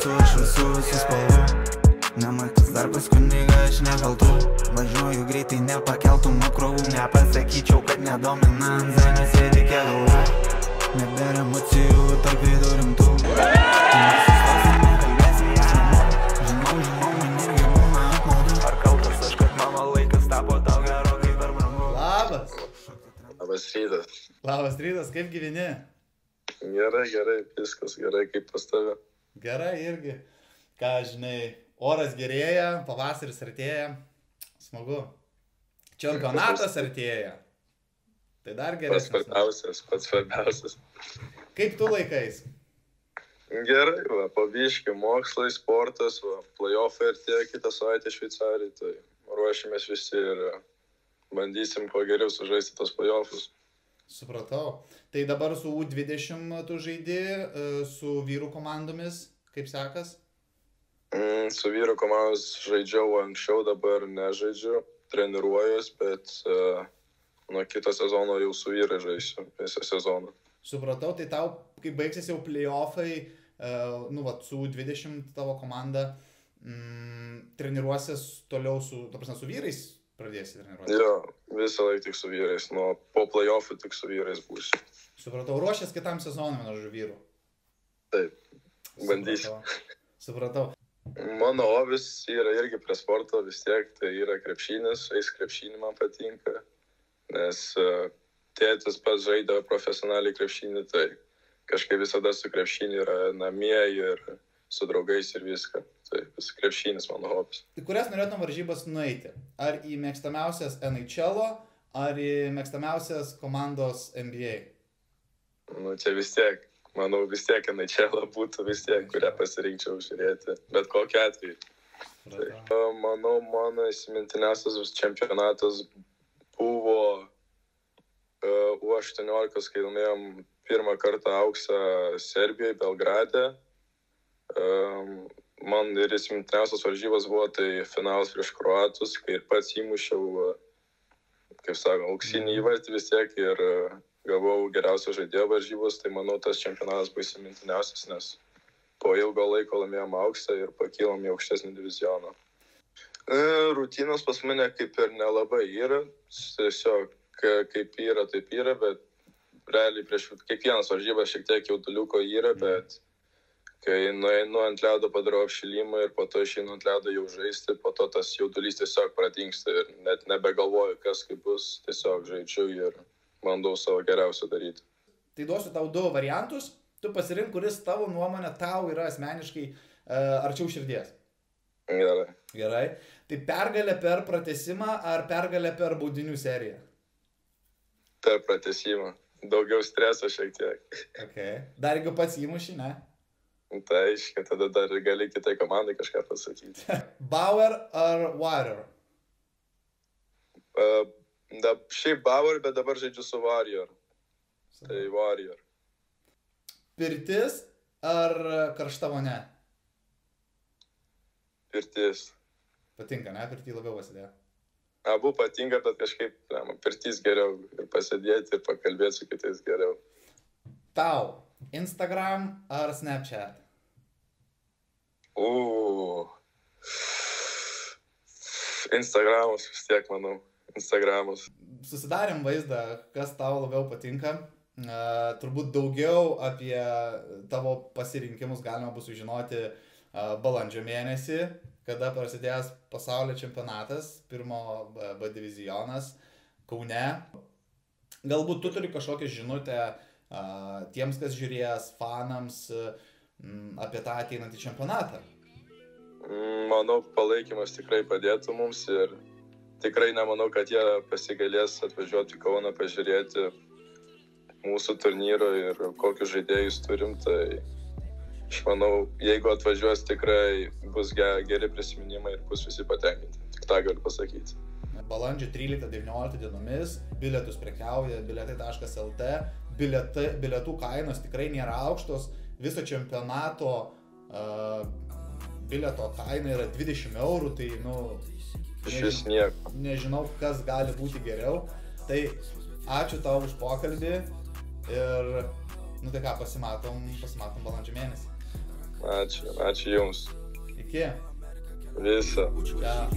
esu, aš visų spalvų. Nematys darbas kuniga, aš nekaltų. Važiuoju greitai, nepakeltų makrovų. Nepasakyčiau, kad nedomina ant zanių sėdi kelių. Nebėra emocijų, tarp veidų rimtų. Nesustosim, nekalbėsim, žinau, man irgi būna apmaudu. Ar kaltas aš, kad mano laikas tapo tau gerokai per brangu? Labas. Labas rytas. Labas rytas, kaip gyveni? Gerai, viskas gerai, kaip pas tave. Gerai irgi. Ką, žinai, oras gerėja, pavasaris artėja. Smagu. Čempionatas artėja. Tai dar geresnis. Pats svarbiausias. Kaip tu laikais? Gerai, va, pabiški, mokslai, sportas, va, play-offai artėja kitą savaitę Šveicarijai, tai ruošimės visi ir bandysim kuo geriau sužaisti tos play-offus. Supratau. Tai dabar su U20 tu žaidi, su vyrų komandomis, kaip sekas? Su vyrų komandos žaidžiau anksčiau, dabar nežaidžiu, treniruojuos, bet nuo kito sezono jau su vyrai žaisiu visą sezoną. Supratau, tai tau, kai baigsis jau play-offai, su U20 tavo komanda, treniruosis toliau su vyrais pradėsi treniruotis? Jo, visą laiką tik su vyrais, po play-offų tik su vyrais būsiu. Supratau, ruošies kitam sezonui, mano vyrų? Taip, bandysiu. Supratau. Mano hobis yra irgi prie sporto, vis tiek tai yra krepšinis, krepšinį man patinka, nes tėtis pats žaidė profesionaliai krepšinį, tai kažkaip visada su krepšinį yra namie ir su draugais ir viską. Tai krepšinis mano hobis. Į kurias norėtum varžybas nueiti? Ar į mėgstamiausias NHL-o, ar į mėgstamiausias komandos NBA? Čia vis tiek. Manau, vis tiek NHL būtų vis tiek, kurią pasirinkčiau žiūrėti, bet kokiu atveju. Tai, manau, mano įsimintiniausias čempionatas buvo U18, kai laimėjom pirmą kartą auksą Serbijoje, Belgrade. Man ir įsimintiniausias varžybos buvo tai finalas prieš kroatus, kai ir pats įmušiau, kaip sakoma, auksinį įvartį vis tiek ir gavau geriausio žaidėjo varžybos, tai manau tas čempionatas buvo įsimintiniausias, nes po ilgo laiko laimėjom auksą ir pakilom į aukštesnį divizioną. Rutinos pas mane kaip ir nelabai yra, tiesiog kaip yra, taip yra, bet realiai prieš kiekvienas varžybas šiek tiek jauduliuko yra, bet kai nueinu ant ledo padarau apšilimą ir po to išeinu ant ledo jau žaisti, po to tas jaudulys tiesiog pradingsta ir net nebegalvoju, kas kaip bus, tiesiog žaidžiu ir bandau savo geriausią daryti. Tai duosiu tau du variantus, tu pasirink, kuris tavo nuomonė tau yra asmeniškai arčiau širdies. Gerai. Tai pergalė per pratęsimą ar pergalė per baudinių seriją? Per pratęsimą. Daugiau streso šiek tiek. Okay. Dar jeigu pats įmuši, ne? Tai aiškiai, tada dar gali kitai komandai kažką pasakyti. Bauer ar Warrior? Šiaip Bauer, bet dabar žaidžiu su Warrior. Tai Warrior. Pirtis ar karšta vonia? Pirtis. Patinka, ne? Pirtį labiau pasidėjo. Abu patinka, bet kažkaip pirtis geriau. Ir pasėdėti, ir pakalbėti su kitais geriau. Tau, Instagram ar Snapchat? Instagramas vis tiek, manau. Instagramas. Susidarėm vaizdą, kas tau labiau patinka. Turbūt daugiau apie tavo pasirinkimus galima bus sužinoti balandžio mėnesį, kada prasidės pasaulio čempionatas, pirmo B divizionas Kaune. Galbūt tu turi kažkokią žinutę tiems, kas žiūrės, fanams apie tą ateinantį čempionatą. Manau, palaikymas tikrai padėtų mums ir tikrai nemanau, kad jie pasigalės atvažiuoti į Kauną pažiūrėti mūsų turnyro ir kokius žaidėjus turim, tai aš manau, jeigu atvažiuos tikrai bus geri prisiminimai ir bus visi patenkinti. Tik tą galiu pasakyti. Balandžio 13-19 dienomis bilietus prekiauja biletai.lt, bilietų kainos tikrai nėra aukštos, viso čempionato bilieto kaina yra 20 eurų, tai nežinau, kas gali būti geriau. Tai ačiū tau už pokalbį ir, tai ką, pasimatom balandžio mėnesį. Ačiū Jums. Iki. Visą. Ja.